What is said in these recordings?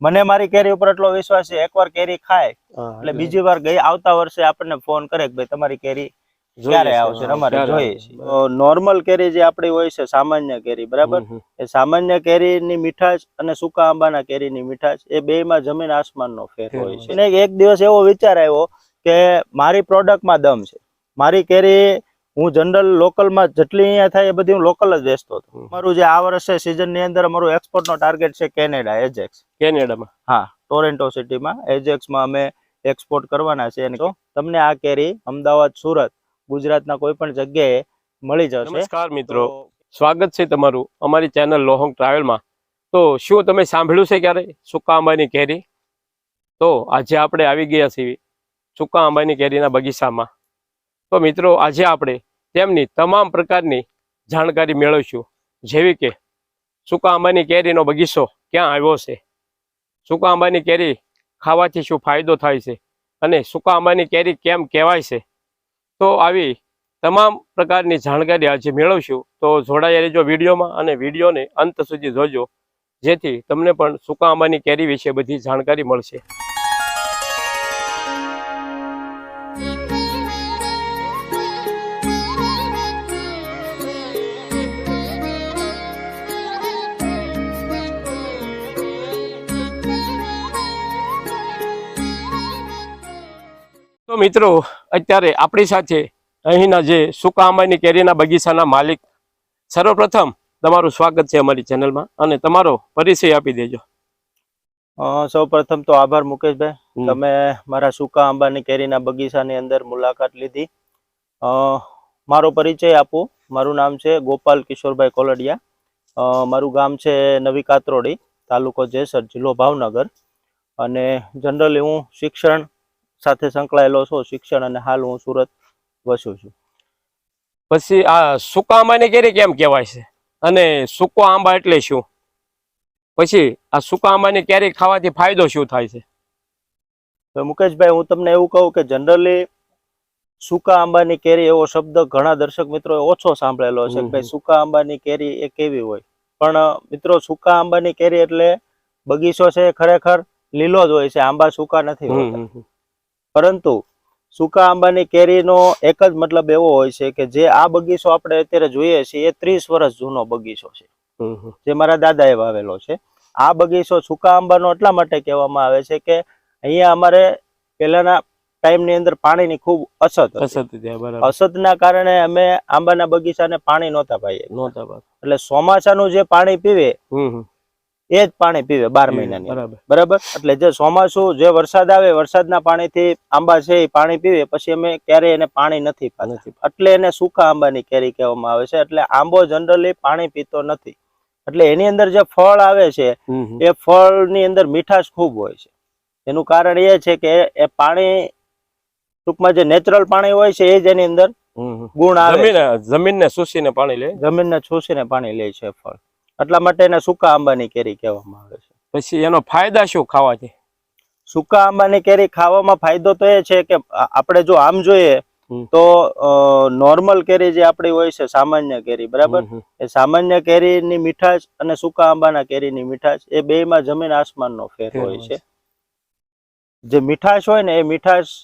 મને મારી કેરી ઉપર એટલો વિશ્વાસ છે, એકવાર કેરી ખાય એટલે બીજી વાર આવતા વર્ષે આપણને ફોન કરે કે ભાઈ તમારી કેરી ક્યારે આવશે, અમારે જોઈએ છે। નોર્મલ કેરી જે આપણી હોય છે, સામાન્ય કેરી, બરાબર, એ સામાન્ય કેરીની મીઠાશ અને સૂકા આંબાના કેરીની મીઠાશ એ બેમાં જમીન આસમાનનો ફેર હોય છે। અને એક દિવસ એવો વિચાર આવ્યો કે મારી પ્રોડક્ટમાં દમ છે, મારી કેરી હું જનરલ લોકલમાં જેટલી અહીંયા થાય એ બધી હું લોકલ જ વેચતો હતો। મારું જે આ વર્ષે સિઝનની અંદર અમારું એક્સપોર્ટનો ટાર્ગેટ છે કેનેડા, એજેક્સ, કેનેડામાં, હા, ટોરેન્ટો સિટીમાં એજેક્સમાં અમે એક્સપોર્ટ કરવાના છે। અને તમને આ કેરી અમદાવાદ, સુરત, ગુજરાતના કોઈ પણ જગ્યાએ મળી જશે। નમસ્કાર મિત્રો, સ્વાગત છે તમારું અમારી ચેનલ લોહોંગ ટ્રાવેલમાં। તો શું તમે સાંભળ્યું છે ક્યારે સૂકા આંબાની કેરી? તો આજે આપણે આવી ગયા છીએ સૂકા આંબાની કેરીના બગીચામાં। તો મિત્રો આજે આપણે તેમની તમામ પ્રકારની જાણકારી મેળવીશું, જેવી કે સૂકા આંબાની કેરીનો બગીચો ક્યાં આવ્યો છે, સૂકા આંબાની કેરી ખાવાથી શું ફાયદો થાય છે, અને સૂકા આંબાની કેરી કેમ કહેવાય છે। તો આવી તમામ પ્રકારની જાણકારી આજે મેળવશું। તો જોડાયા રહેજો વિડીયોમાં અને વિડીયોને અંત સુધી જોજો, જેથી તમને પણ સૂકા આંબાની કેરી વિશે બધી જાણકારી મળશે। તો મિત્રો અત્યારે આપણી સાથે અહીંના જે સૂકા આંબાની કેરીના બગીચાના માલિક, સર્વપ્રથમ તમારું સ્વાગત છે અમારી ચેનલમાં, અને તમારો પરિચય આપી દેજો। સૌ પ્રથમ તો આભાર મુકેશભાઈ, તમે મારા સૂકા આંબાની કેરીના બગીચાની અંદર મુલાકાત લીધી। મારો પરિચય આપું, મારું નામ છે ગોપાલ કિશોરભાઈ કોલડિયા, મારું ગામ છે નવી કાતરોડી, તાલુકો જેસર, જિલ્લો ભાવનગર, અને જનરલી હું શિક્ષણ સાથે સંકળાયેલો છું, શિક્ષણ, અને હાલ હું સુરત વસું છું। પછી આ સૂકા આંબાની કેરી કેમ કહેવાય છે, અને સૂકો આંબા એટલે શું? પછી આ સૂકા આંબાની કેરી ખાવાથી ફાયદો શું થાય છે? તો મુકેશભાઈ, હું તમને એવું કહું કે જનરલી સૂકા આંબાની કેરી એવો શબ્દ ઘણા દર્શક મિત્રો ઓછો સાંભળેલો છે કે ભાઈ સૂકા આંબાની કેરી એ કેવી હોય, પણ મિત્રો સૂકા આંબાની કેરી એટલે બગીચો છે ખરેખર લીલો જ હોય છે, આંબા સૂકા નથી હોતા, પરંતુ સૂકા આંબાની કેરીનો એક જ મતલબ એવો હોય છે કે જે આ બગીચો આપણે અત્યારે જોઈએ છીએ એ 30 વર્ષ જૂનો બગીચો છે, જે મારા દાદાએ વાવેલો છે। આ બગીચો સૂકા આંબાનો એટલા માટે કહેવામાં આવે છે કે અહીંયા અમારે પહેલાના ટાઈમની અંદર પાણીની ખૂબ અછતના કારણે અમે આંબાના બગીચાને પાણી નહોતા પાઈએ, એટલે ચોમાસાનું જે પાણી પીવે એ જ પાણી પીવે 12 મહિનાની, બરાબર। એટલે જે ચોમાસું, જે વરસાદ આવે, વરસાદના પાણીથી આંબા છે એ પાણી પીવે, પછી અમે ક્યારેય એને પાણી નથી પાતા, એટલે એને સૂકા આંબાની કેરી કહેવામાં આવે છે। એટલે આંબો જનરલી પાણી પીતો નથી, એટલે એની અંદર જે ફળ આવે છે એ ફળની અંદર મીઠાશ ખૂબ હોય છે। એનું કારણ એ છે કે એ પાણી, ટૂંકમાં જે નેચરલ પાણી હોય છે એ જ એની અંદર ગુણ આવે, જમીનને શોષીને પાણી લે, જમીનને શોષીને પાણી લે છે ફળ, એટલા માટે એને સૂકા આંબાની કેરી કહેવામાં આવે છે। પછી એનો ફાયદા શું ખાવાથી? સૂકા આંબાની કેરી ખાવામાં ફાયદો તો એ છે કે આપણે જો આમ જોઈએ તો નોર્મલ કેરી જે આપણી હોય છે, સામાન્ય કેરી, બરાબર, એ સામાન્ય કેરીની મીઠાશ અને સૂકા આંબાના કેરીની મીઠાશ એ બેમાં જમીન આસમાનનો ફેર હોય છે। જે મીઠાશ હોય ને એ મીઠાશ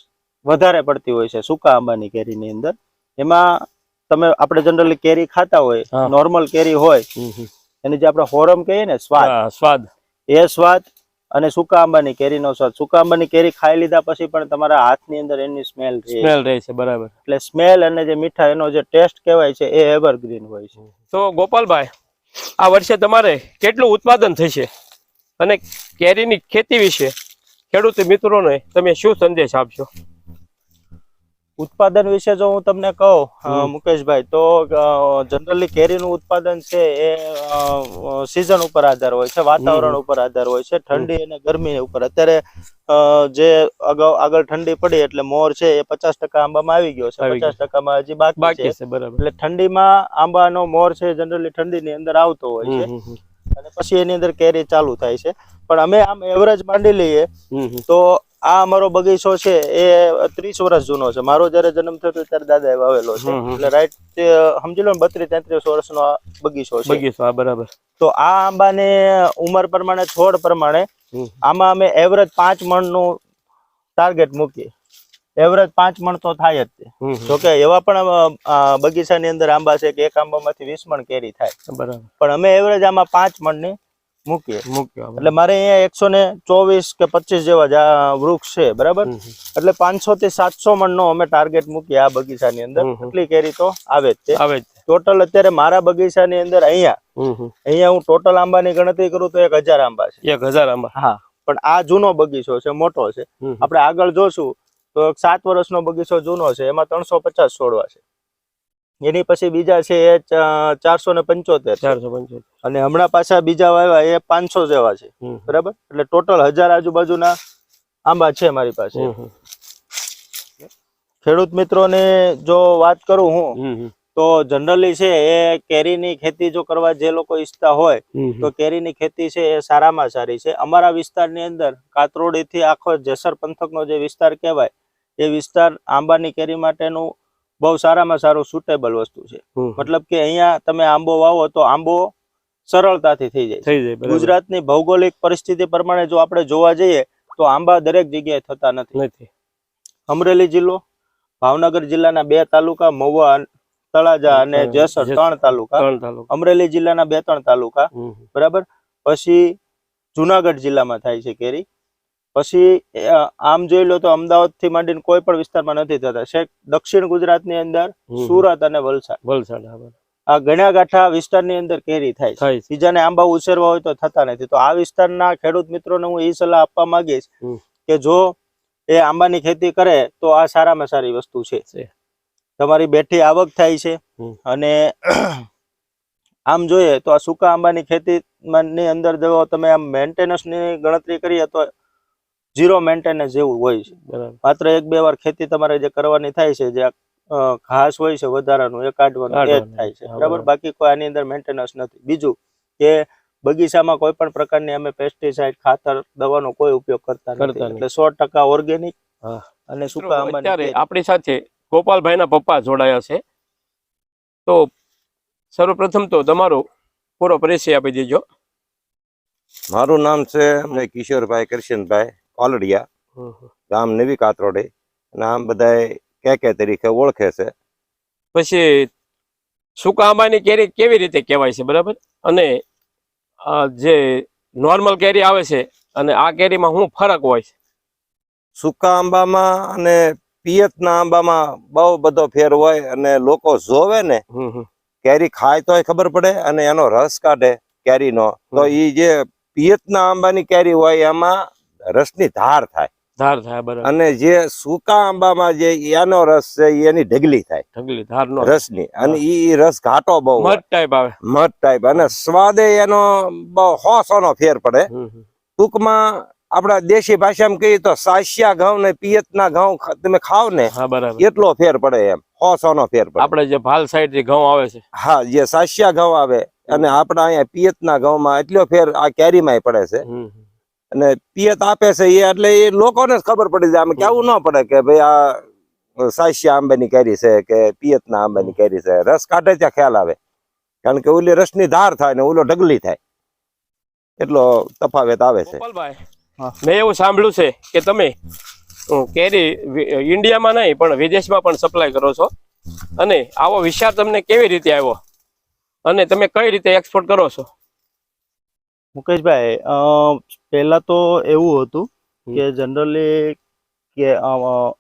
વધારે પડતી હોય છે સૂકા આંબાની કેરીની અંદર। એમાં તમે, આપણે જનરલી કેરી ખાતા હોય, નોર્મલ કેરી હોય એની જે આપણે હોરમ કહીએ ને, સ્વાદ, એ સ્વાદ અને સૂકા આંબાની કેરીનો સ્વાદ, સૂકા આંબાની કેરી ખાઈ લીધા પછી પણ તમારા હાથની અંદર એની સ્મેલ રહે છે, બરાબર, એટલે સ્મેલ અને જે મીઠા, એનો જે ટેસ્ટ કહેવાય છે એ એવરગ્રીન હોય છે। તો ગોપાલભાઈ, આ વર્ષે તમારે કેટલું ઉત્પાદન થશે, અને કેરીની ખેતી વિશે ખેડૂત મિત્રોને તમે શું સંદેશ આપશો? ઉત્પાદન વિશે જો હું તમને કહું મુકેશભાઈ, તો જનરલી કેરીનું ઉત્પાદન છે એ સિઝન ઉપર આધાર હોય છે, વાતાવરણ ઉપર આધાર હોય છે, ઠંડી અને ગરમી ઉપર। અત્યારે જે આગળ ઠંડી પડી એટલે મોર છે એ 50% આંબામાં આવી ગયો છે, 50%માં હજી બાકી છે, બરાબર। એટલે ઠંડીમાં આંબાનો મોર છે જનરલી ઠંડીની અંદર આવતો હોય છે, અને પછી એની અંદર કેરી ચાલુ થાય છે। પણ અમે આમ એવરેજ માંડી લઈએ તો આ અમારો બગીચો છે એ 30 વર્ષ જૂનો છે। મારો જયારે જન્મ થયો ત્યારે દાદાએ વાવેલો છે, એટલે રાઈટ સમજી લો ને 32-33 વર્ષનો આ બગીચો છે, બરાબર। તો આ આંબાની ઉંમર પ્રમાણે, છોડ પ્રમાણે આમાં અમે એવરેજ 5 મણનું ટાર્ગેટ મૂકીએ. એવરેજ 5 મણ તો થાય જ તે. જોકે એવા પણ બગીચાની અંદર આંબા છે કે એક આંબામાંથી 20 મણ કેરી થાય, બરાબર, પણ અમે એવરેજ આમાં 5 મણની મૂકીએ. એટલે મારે અહીંયા 124 કે 25 જેવા જ આ વૃક્ષ છે, બરાબર. એટલે 500 થી 700 મણનો અમે ટાર્ગેટ મૂકીએ આ બગીચાની અંદર. એટલી કેરી તો આવે જ છે. ટોટલ અત્યારે મારા બગીચાની અંદર અહીંયા હું ટોટલ આંબાની ગણતરી કરું તો 1000 આંબા છે. 1000 આંબા? હા, પણ આ જૂનો બગીચો છે, મોટો છે. આપણે આગળ જોશું તો 7 વર્ષનો બગીચો જૂનો છે, એમાં 350 છોડવા છે. એની પછી બીજા છે એ 475 છે, અને હમણાં પાછા બીજા વાવ્યા એ 500 જેવા છે, બરાબર. એટલે ટોટલ 1000 આજુબાજુના આંબા છે મારી પાસે. ખેડૂત મિત્રોને જો વાત કરું હું તો જનરલી છે એ કેરીની ખેતી જો કરવા જે લોકો ઈચ્છતા હોય તો કેરીની ખેતી છે એ સારામાં સારી છે. અમારા વિસ્તારની અંદર કાતરોડી થી આખો જેસર પંથકનો જે વિસ્તાર કહેવાય એ વિસ્તાર આંબાની કેરી માટેનું બહુ સારામાં સારું સુટેબલ વસ્તુ છે. મતલબ કે અહીંયા તમે આંબો વાવો તો આંબો સરળતાથી થઈ જાય. ગુજરાતની ભૌગોલિક પરિસ્થિતિ પ્રમાણે જો આપણે જોવા જઈએ તો આંબા દરેક જગ્યાએ થતા નથી. અમરેલી જિલ્લો, ભાવનગર જિલ્લાના 2 તાલુકા, મહુવા, તળાજા અને જેસર 3 તાલુકા, અમરેલી જિલ્લાના 2-3 તાલુકા, બરાબર. પછી જુનાગઢ જિલ્લામાં થાય છે કેરી. પછી આમ જોઈ લો તો અમદાવાદ થી માંડીને કોઈ પણ વિસ્તારમાં નથી થતા. છેક દક્ષિણ ગુજરાતની અંદર સુરત અને વલસાડ આ ગણ્યા ગાંઠા વિસ્તારની અંદર કેરી થાય છે. બીજાને આંબા ઉછેરવા હોય તો થતા નથી. તો આ વિસ્તારના ખેડૂત મિત્રોને હું એ સલાહ આપવા માંગીશ કે જો એ આંબાની ખેતી કરે તો આ સારામાં સારી વસ્તુ છે. તમારી બેઠી આવક થાય છે, અને આમ જોઈએ તો આ સૂકા આંબાની ખેતી ની અંદર જો તમે આમ મેન્ટેનન્સ ની ગણતરી કરીએ તો 0 મેન્ટેનન્સ જેવું હોય છે. માત્ર 1-2 વાર ખેતી તમારે જે કરવાની થાય છે, જે ઘાસ હોય છે વધારાનું એ કાઢવાનું એ જ થાય છે, બરાબર. બાકી કોઈ આની અંદર મેન્ટેનન્સ નથી. બીજું કે બગીચામાં કોઈ પણ પ્રકારની અમે પેસ્ટિસાઇડ, ખાતર, દવાનો કોઈ ઉપયોગ કરતા નથી. એટલે 100% ઓર્ગેનિક અને સૂકા આંબાની. અત્યારે આપણી સાથે ગોપાલભાઈના પપ્પા જોડાયા છે, તો સર્વપ્રથમ તો તમારો પૂરો પરિચય આપી દેજો. મારું નામ છે કિશોરભાઈ કરશનભાઈ કોલડિયા, ગામ નવી કાતરોડી, અને આમ બધા કે તરીકે ઓળખે છે. પછી સૂકા આંબાની કેરી કેવી રીતે કહેવાય છે, બરાબર, અને જે નોર્મલ કેરી આવે છે અને આ કેરીમાં શું ફરક હોય છે? સૂકા આંબામાં અને પિયતના આંબામાં બહુ બધો ફેર હોય, અને લોકો જોવે ને કેરી ખાય તોય ખબર પડે અને એનો રસ કાઢે કેરીનો, તો એ જે પિયતના આંબાની કેરી હોય એમાં રસની ધાર થાય, બરાબર. અને જે સૂકા આંબામાં જે એનો રસ છે એની ઢગલી થાય રસની, અને ઈ રસ ઘાટો બહુ મધ ટાઈપ, અને સ્વાદે એનો બહુ 100 ફેર પડે. ટૂંકમાં આપડા દેશી ભાષામાં કહીએ તો સાસ્યા ઘઉં ને પિયતના ઘઉં તમે ખાવ ને એટલો ફેર પડે, એમ 100 ફેર પડે. આપણે જે ભાલ સાઈડ જે ઘઉં આવે છે, હા, જે સાસ્યા ઘઉં આવે, અને આપડા અહીંયા પિયતના ઘઉંમાં એટલો ફેર આ કેરીમાં પડે છે. અને પિયત આપે છે એ એટલે એ લોકોને જ ખબર પડી જાય, આમ કેવું ન પડે કે ભાઈ આ સાસ્યા આંબાની કેરી છે કે પિયતના આંબાની કેરી છે. રસ કાઢે ત્યાં ખ્યાલ આવે, કારણ કે ઓલી રસની ધાર થાય ને ઓલો ઢગલી થાય, એટલો તફાવત આવે છે. મેં એવું સાંભળ્યું છે કે તમે કેરી ઇન્ડિયામાં નહીં પણ વિદેશમાં પણ સપ્લાય કરો છો, અને આવો વિચાર તમને કેવી રીતે આવ્યો અને તમે કઈ રીતે એક્સપોર્ટ કરો છો? મુકેશભાઈ, પહેલા તો એવું હતું કે જનરલી કે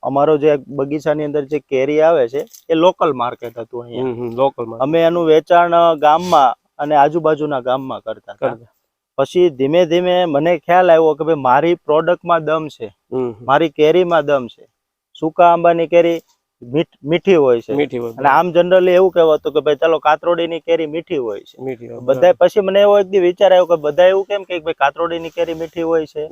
અમારો જે બગીચાની અંદર જે કેરી આવે છે એ લોકલ માર્કેટ હતું અહીંયા. અમે એનું વેચાણ ગામમાં અને આજુબાજુના ગામમાં કરતા હતા. પછી ધીમે ધીમે મને ખ્યાલ આવ્યો કે ભાઈ મારી પ્રોડક્ટમાં દમ છે, મારી કેરીમાં દમ છે. સૂકા આંબાની કેરી મીઠી હોય છે, અને આમ જનરલી એવું કહેવાતું કે ભાઈ ચાલો કાતરોડીની કેરી મીઠી હોય છે બધા. પછી મને એવો એક દી વિચાર આવ્યો કે બધા એવું કેમ કે ભાઈ કાતરોડીની કેરી મીઠી હોય છે.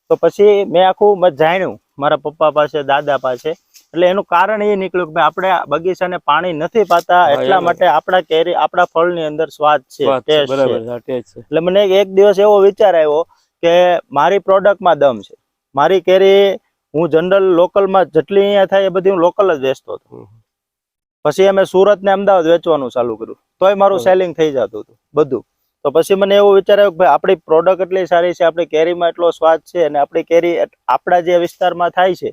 તો પછી મેં આખું જાણ્યું મારા પપ્પા પાસે, દાદા પાસે. એટલે એનું કારણ એ નીકળ્યું કે આપણે બગીચાને પાણી નથી પાતા, એટલા માટે આપણા કેરી, આપણા ફળની અંદર સ્વાદ છે, ટેસ્ટ છે. એટલે મને એક દિવસ એવો વિચાર આવ્યો કે મારી પ્રોડક્ટમાં દમ છે. મારી કેરી હું જનરલ લોકલમાં જેટલી અહીંયા થાય એ બધી હું લોકલ જ વેચતો હતો. પછી અમે સુરત ને અમદાવાદ વેચવાનું ચાલુ કર્યું, તોય મારું સેલિંગ થઈ જતું હતું બધું. તો પછી મને એવો વિચાર આવ્યો કે ભાઈ આપણી પ્રોડક્ટ એટલી સારી છે, આપણી કેરીમાં એટલો સ્વાદ છે, અને આપણી કેરી આપણા જે વિસ્તારમાં થાય છે,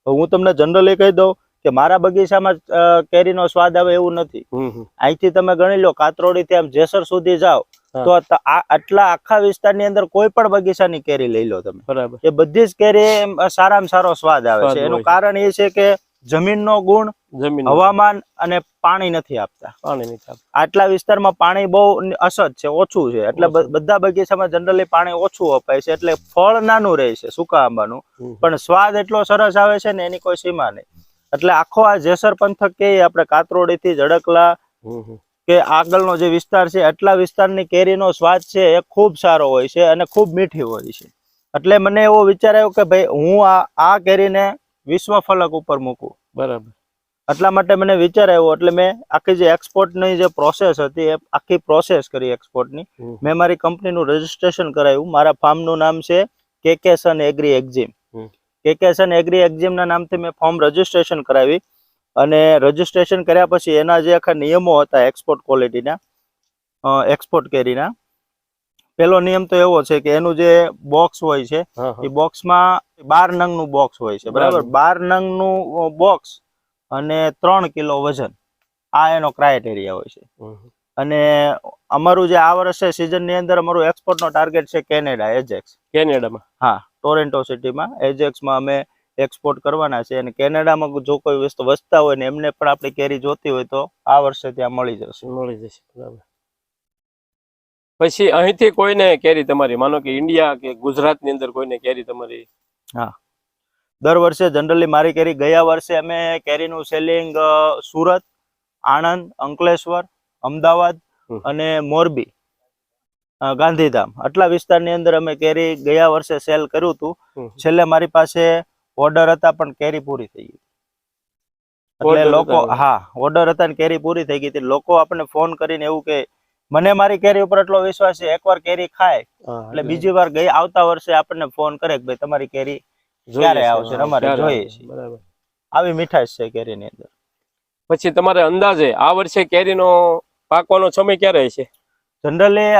તો હું તમને જનરલી કહી દઉં કે મારા બગીચામાં કેરીનો સ્વાદ આવે એવું નથી. અહીંથી તમે ગણી લો કાતરોડી થી આમ જેસર સુધી જાઓ તો આટલા આખા વિસ્તારની અંદર કોઈ પણ બગીચાની કેરી લઈ લો તમે, બરાબર. એ બધી જ કેરી સારામાં સારો સ્વાદ આવે છે. એનું કારણ એ છે કે જમીનનો ગુણ, હવામાન અને પાણી નથી આપતા. આટલા વિસ્તારમાં પાણી બહુ અસત છે, ઓછું છે, એટલે બધા બગીચામાં જનરલી પાણી ઓછું અપાય છે, એટલે ફળ નાનું રહે છે સૂકા આંબાનું, પણ સ્વાદ એટલો સરસ આવે છે ને એની કોઈ સીમા નહીં. એટલે આખો આ જેસર પંથક કે આપણે કાતરોડી થી જડકલા કે આગળનો જે વિસ્તાર છે, એટલા વિસ્તારની કેરીનો સ્વાદ છે એ ખૂબ સારો હોય છે અને ખૂબ મીઠી હોય છે. એટલે મને એવો વિચાર આવ્યો કે ભાઈ હું આ કેરીને વિશ્વ ફલક ઉપર મૂકું. બરાબર. એટલા માટે મને વિચાર આવ્યો, એટલે મેં આખી જે એક્સપોર્ટની જે પ્રોસેસ હતી એ આખી પ્રોસેસ કરી એક્સપોર્ટની. મેં મારી કંપનીનું રજીસ્ટ્રેશન કરાવ્યું. મારા ફાર્મનું નામ છે કેકેસન એગ્રી એક્ઝિમ. કેકેસન એગ્રી એક્ઝિમના નામથી મેં ફોર્મ રજીસ્ટ્રેશન કરાવી, અને રજીસ્ટ્રેશન કર્યા પછી એના જે આખા નિયમો હતા એક્સપોર્ટ ક્વોલિટીના, એક્સપોર્ટ કેરીના, પેલો નિયમ તો એવો છે કે એનું જે બોક્સ હોય છે એ બોક્સમાં 12 નંગનું બોક્સ હોય છે, બરાબર. 12 નંગનું બોક્સ અને 3 કિલો વજન, આ એનો ક્રાઇટેરિયા હોય છે. અને અમારું જે આ વર્ષે સિઝન ની અંદર અમારું એક્સપોર્ટ નો ટાર્ગેટ છે કેનેડા, એજેક્સ. કેનેડામાં? હા, ટોરેન્ટો સિટીમાં એજેક્સમાં અમે એક્સપોર્ટ કરવાના છે, અને કેનેડામાં જો કોઈ વસતા હોય ને એમને પણ આપણી કેરી જોતી હોય તો આ વર્ષે ત્યાં મળી જશે. બરાબર. પછી અહીંથી કોઈને કેરી તમારી, માનો કે ઇન્ડિયા કે ગુજરાતની અંદર કોઈને કેરી તમારી? હા, દર વર્ષે જનરલી મારી કેરી, ગયા વર્ષે અમે કેરીનું સેલિંગ સુરત, આણંદ, અંકલેશ્વર, અમદાવાદ અને મોરબી, ગાંધીધામ, આટલા વિસ્તારની અંદર અમે કેરી ગયા વર્ષે સેલ કર્યું હતું. છેલ્લે મારી પાસે ઓર્ડર હતા પણ કેરી પૂરી થઈ ગઈ. એટલે લોકો, હા, ઓર્ડર હતા ને કેરી પૂરી થઈ ગઈ હતી. લોકો આપણને ફોન કરીને એવું કે મને મારી કેરી ઉપર એટલો વિશ્વાસ છે, એકવાર કેરી ખાય એટલે બીજી વાર આવતા વર્ષે આપણને ફોન કરે કે ભાઈ તમારી કેરી ક્યારે આવશે, અમારે જોઈએ છે. આવી મીઠાશ છે કેરીની અંદર. પછી તમારે અંદાજે આ વર્ષે કેરીનો પાકવાનો સમય ક્યારે છે? જનરલી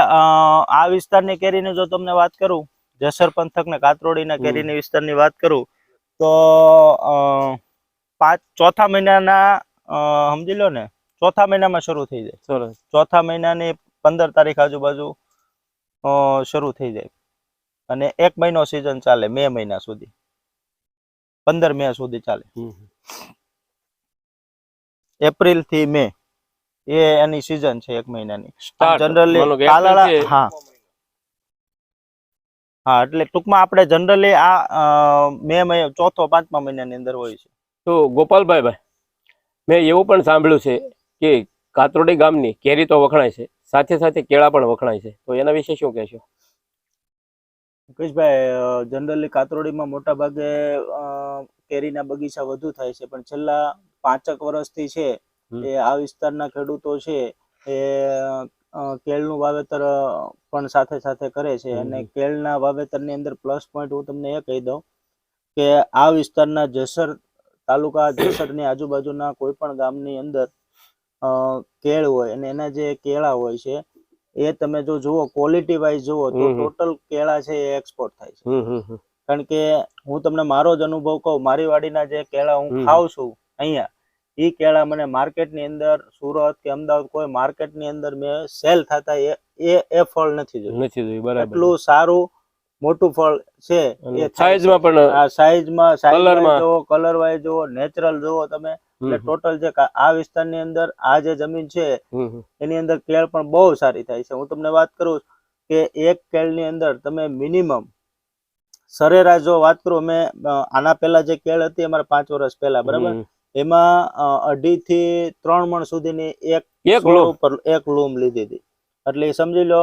આ વિસ્તારની કેરીની જો તમને વાત કરું, જેસર પંથક ને કાતરોડીના કેરીની વિસ્તારની વાત કરું તો ચોથા મહિનાના, સમજી લો ને, ચોથા મહિનામાં શરૂ થઈ જાય. ચોથા મહિનાની 15 તારીખ આજુબાજુ શરૂ થઈ જાય, અને 1 મહિનો સિઝન ચાલે, મે મહિના સુધી, 15 મે સુધી ચાલે. એપ્રિલ થી મે એ એની સીઝન છે 1 મહિનાની. જનરલી હા, એટલે ટૂંકમાં આપણે જનરલી આ મે ચોથો 5મા મહિનાની અંદર હોય છે. તો ગોપાલભાઈ, મેં એવું પણ સાંભળ્યું છે કે કાતરોડી ગામની કેરી તો વખણાય છે, સાથે સાથે કેળા પણ વખણાય છે, તો એના વિશે શું કહેશો? મુકેશભાઈ, જનરલી કાતરોડીમાં મોટા ભાગે કેરીના બગીચા વધુ થાય છે, પણ છેલ્લા 5 વર્ષથી છે એ આ વિસ્તારના ખેડૂતો છે એ કેળનું વાવેતર પણ સાથે સાથે કરે છે. અને કેળના વાવેતરની અંદર પ્લસ પોઈન્ટ હું તમને એ કહી દઉં કે આ વિસ્તારના જેસર તાલુકા, જેસરની આજુબાજુના કોઈ પણ ગામની અંદર કેળ હોય અને એના જે કેળા હોય છે એ તમે જો જુઓ, ક્વોલિટી વાઇઝ જુઓ તો ટોટલ કેળા છે એ એક્સપોર્ટ થાય છે. કારણ કે હું તમને મારો જ અનુભવ કહું, મારી વાડીના જે કેળા હું ખાઉં છું અહીંયા, એ કેળા મને માર્કેટની અંદર, સુરત કે અમદાવાદ કોઈ માર્કેટની અંદર મેં સેલ થતા એ ફળ નથી જોયું. એટલું સારું મોટું ફળ છે. સાઈઝમાં પણ, સાઈઝમાં, કલર વાઇઝ જુઓ, નેચરલ જુઓ તમે, એટલે ટોટલ જે આ વિસ્તારની અંદર આ જે જમીન છે એની અંદર કેળ પણ બહુ સારી થાય છે. હું તમને વાત કરું કે એક કેળની અંદર તમે મિનિમમ સરેરાશ જો વાત કરું, મેં આના પહેલા જે કેળ હતી અમારે 5 વર્ષ પહેલા, બરાબર, એમાં 2.5 થી 3 મણ સુધીની એક લૂમ લીધી હતી. એટલે એ સમજી લો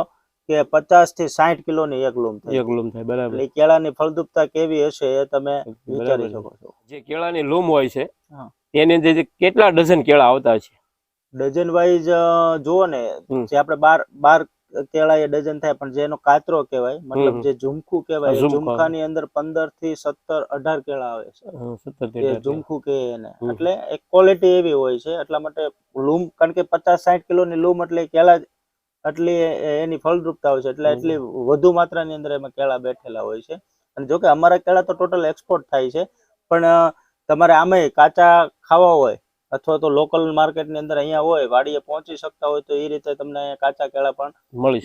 કે 50 થી 60 કિલોની એક લૂમ થાય. બરાબર. એટલે કેળાની ફળદ્રુપતા કેવી હશે એ તમે વિચારી શકો છો. જે કેળાની લૂમ હોય છે એની અંદર કેટલા ડઝન કેળા આવતા છે? ડઝન વાઇઝ જુઓ ને, જે આપણે 12 કેળા એ ડઝન થાય, પણ જેનો કાતરો કહેવાય, મતલબ જે ઝુમખું કહેવાય, ઝુમખાની અંદર 15 થી 17, 18 કેળા આવે છે, એ ઝુમખું કે એને. એટલે એક ક્વોલિટી એવી હોય છે, એટલા માટે લૂમ, કારણ કે 50-60 કિલોની લૂમ એટલે કેળા એટલી એની ફળદ્રુપતા હોય છે, એટલે એટલી વધુ માત્રાની અંદર એમાં કેળા બેઠેલા હોય છે. અને જો કે અમારા કેળા તો ટોટલ એક્સપોર્ટ થાય છે, પણ તમારે આમે કાચા ખાવા હોય અથવા તો લોકલ માર્કેટની અંદર અહીંયા હોય, વાડીએ પહોંચી શકતા હોય તો એ રીતે તમને અહીંયા કાચા કેળા પણ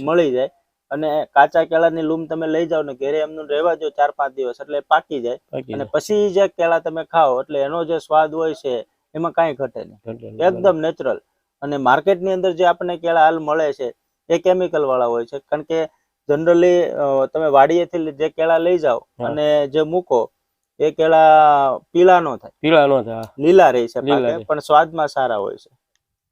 મળી જાય. અને કાચા કેળાની લૂમ તમે લઈ જાઓ ને ઘરે એમનું રહેવા દો 4-5 દિવસ એટલે પાકી જાય, અને પછી જે કેળા તમે ખાઓ એટલે એનો જે સ્વાદ હોય છે એમાં કાંઈ ઘટે નહીં, એકદમ નેચરલ. અને માર્કેટની અંદર જે આપણને કેળા હાલ મળે છે એ કેમિકલ વાળા હોય છે, કારણ કે જનરલી તમે વાડીએથી જે કેળા લઈ જાઓ અને જે મૂકો એ કેળા પીળા નો થાય, લીલા રહે છે પાકે, પણ સ્વાદમાં સારા હોય છે,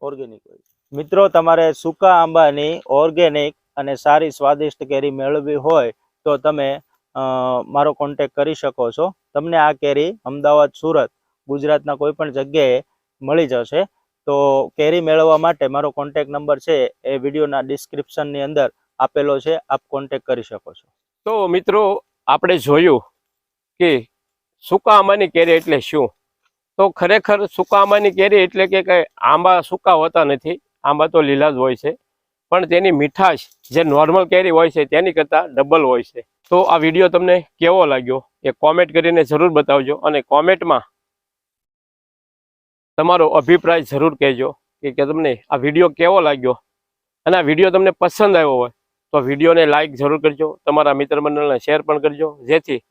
ઓર્ગેનિક હોય છે. મિત્રો, તમારે સૂકા આંબાની ઓર્ગેનિક અને સારી સ્વાદિષ્ટ કેરી મેળવવી હોય તો તમે મારો કોન્ટેક્ટ કરી શકો છો. તમને આ કેરી અમદાવાદ, સુરત, ગુજરાતના કોઈ પણ જગ્યાએ મળી જશે. તો કેરી મેળવવા માટે મારો કોન્ટેક્ટ નંબર છે એ વિડીયોના ડિસ્ક્રિપ્શનની અંદર આપેલો છે, આપ કોન્ટેક્ટ કરી શકો છો. તો મિત્રો, આપણે જોયું કે સૂકા આંબાની કેરી એટલે શું. તો ખરેખર સૂકા આંબાની કેરી એટલે કે કઈ આંબા સૂકા હોતા નથી, આંબા તો લીલા જ હોય છે, પણ તેની મીઠાશ જે નોર્મલ કેરી હોય છે તેની કરતાં ડબલ હોય છે. તો આ વિડીયો તમને કેવો લાગ્યો એ કોમેન્ટ કરીને જરૂર બતાવજો, અને કોમેન્ટમાં તમારો અભિપ્રાય જરૂર કહેજો કે તમને આ વિડીયો કેવો લાગ્યો. અને આ વિડીયો તમને પસંદ આવ્યો હોય તો વિડીયોને લાઈક જરૂર કરજો, તમારા મિત્ર મંડળને શેર પણ કરજો, જેથી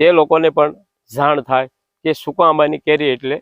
તે લોકોને પણ જાણ થાય કે સૂકા આંબાની કેરી એટલે